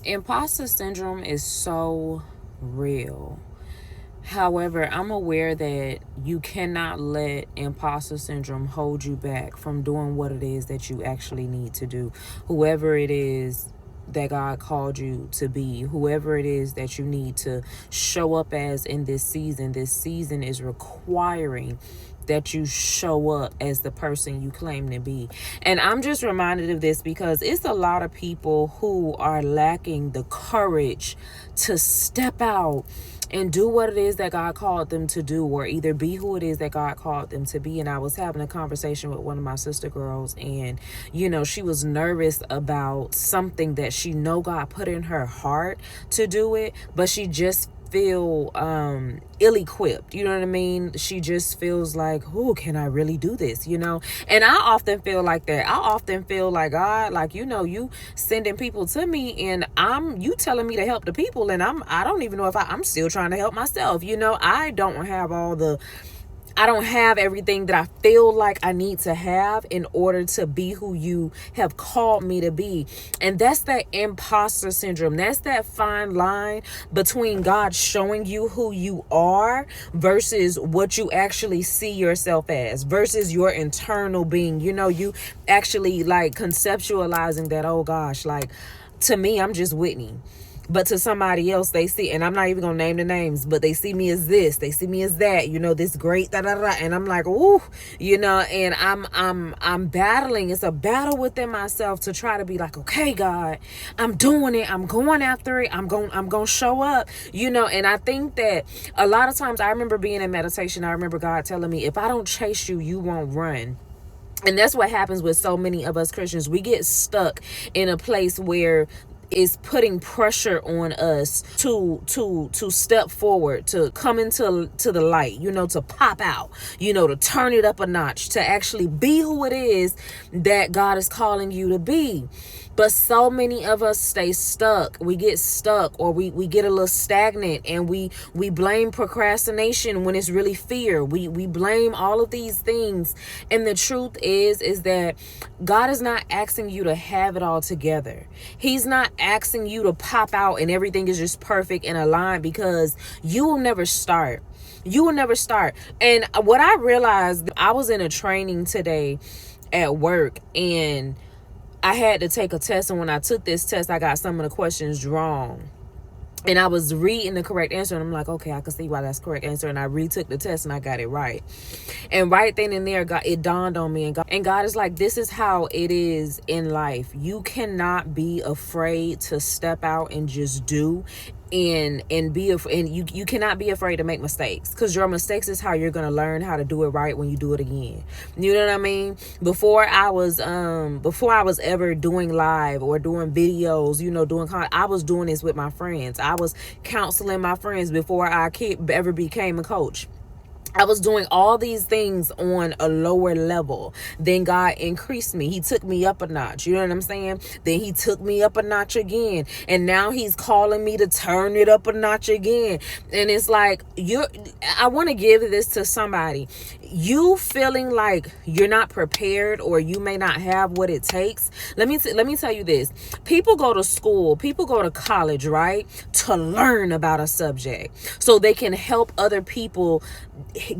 Imposter syndrome is so real. However, I'm aware that you cannot let imposter syndrome hold you back from doing what it is that you actually need to do. Whoever it is that God called you to be, whoever it is that you need to show up as in this season is requiring that you show up as the person you claim to be. And I'm just reminded of this because it's a lot of people who are lacking the courage to step out and do what it is that God called them to do, or either be who it is that God called them to be. And I was having a conversation with one of my sister girls, and she was nervous about something that she know God put in her heart to do it, but she just feel ill-equipped. You know what I mean? She just feels like, oh, can I really do this? And I often feel like that. I often feel like, God, like, you sending people to me, and you telling me to help the people, and I don't even know if I'm still trying to help myself. I don't have everything that I feel like I need to have in order to be who you have called me to be. And that's that imposter syndrome. That's that fine line between God showing you who you are versus what you actually see yourself as, versus your internal being. You actually like conceptualizing that, oh gosh, like to me, I'm just Whitney. But to somebody else, they see, and I'm not even gonna name the names, but they see me as this, they see me as that, this great da da da, and I'm like, ooh, and I'm battling. It's a battle within myself to try to be like, okay, God, I'm doing it, I'm going after it, I'm gonna show up, and I think that a lot of times I remember being in meditation, I remember God telling me, if I don't chase you, you won't run. And that's what happens with so many of us Christians. We get stuck in a place where is putting pressure on us to step forward, to come into the light, to pop out, to turn it up a notch, to actually be who it is that God is calling you to be. But so many of us stay stuck. We get stuck, or we get a little stagnant, and we blame procrastination when it's really fear. We blame all of these things. And the truth is that God is not asking you to have it all together. He's not asking you to pop out and everything is just perfect and aligned, because you will never start. You will never start. And what I realized, I was in a training today at work, and I had to take a test, and when I took this test, I got some of the questions wrong. And I was reading the correct answer, and I'm like, okay, I can see why that's the correct answer. And I retook the test, and I got it right. And right then and there, it dawned on me. And God is like, this is how it is in life. You cannot be afraid to step out and just do. And you cannot be afraid to make mistakes, because your mistakes is how you're going to learn how to do it right when you do it again. You know what I mean? Before I was ever doing live or doing videos, doing content, I was doing this with my friends. I was counseling my friends before I ever became a coach. I was doing all these things on a lower level. Then God increased me. He took me up a notch. You know what I'm saying? Then he took me up a notch again. And now he's calling me to turn it up a notch again. And it's like, I want to give this to somebody. You feeling like you're not prepared, or you may not have what it takes. Let me tell you this. People go to school, people go to college, right? To learn about a subject so they can help other people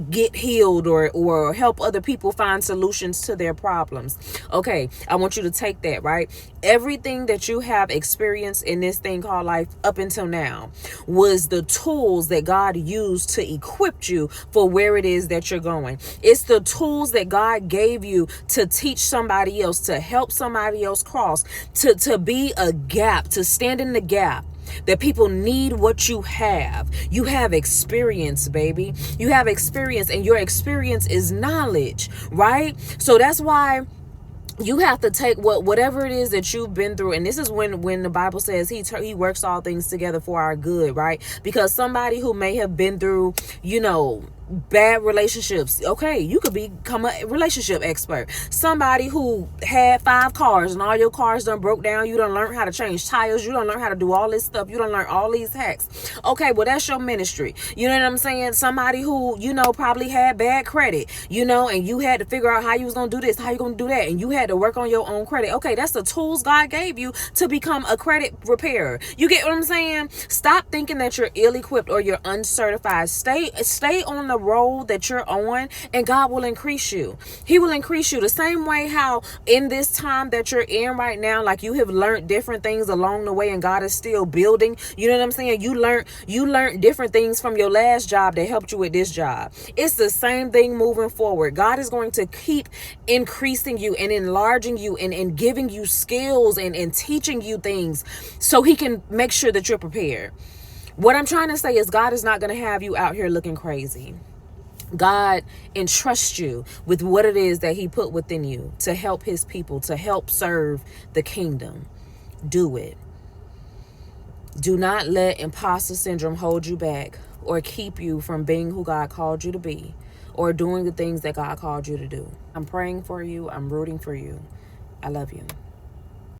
get healed, or help other people find solutions to their problems. Okay, I want you to take that, right? Everything that you have experienced in this thing called life up until now was the tools that God used to equip you for where it is that you're going. It's the tools that God gave you to teach somebody else, to help somebody else cross, to be a gap, to stand in the gap. That people need what you have. You have experience, baby. You have experience, and your experience is knowledge, right? So that's why you have to take whatever it is that you've been through. And this is when the Bible says he works all things together for our good, right? Because somebody who may have been through, bad relationships. Okay, you could become a relationship expert. Somebody who had 5 cars and all your cars done broke down. You done learn how to change tires. You done learn how to do all this stuff. You done learn all these hacks. Okay, well, that's your ministry. You know what I'm saying? Somebody who, probably had bad credit, and you had to figure out how you was going to do this, how you going to do that, and you had to work on your own credit. Okay, that's the tools God gave you to become a credit repairer. You get what I'm saying? Stop thinking that you're ill-equipped or you're uncertified. Stay on the road that you're on, and God will increase you. He will increase you the same way how in this time that you're in right now, like you have learned different things along the way, and God is still building. You know what I'm saying? You learned different things from your last job that helped you with this job. It's the same thing moving forward. God is going to keep increasing you and enlarging you and giving you skills and teaching you things so he can make sure that you're prepared. What I'm trying to say is God is not going to have you out here looking crazy. God entrusts you with what it is that he put within you to help his people, to help serve the kingdom. Do it. Do not let imposter syndrome hold you back or keep you from being who God called you to be or doing the things that God called you to do. I'm praying for you. I'm rooting for you. I love you.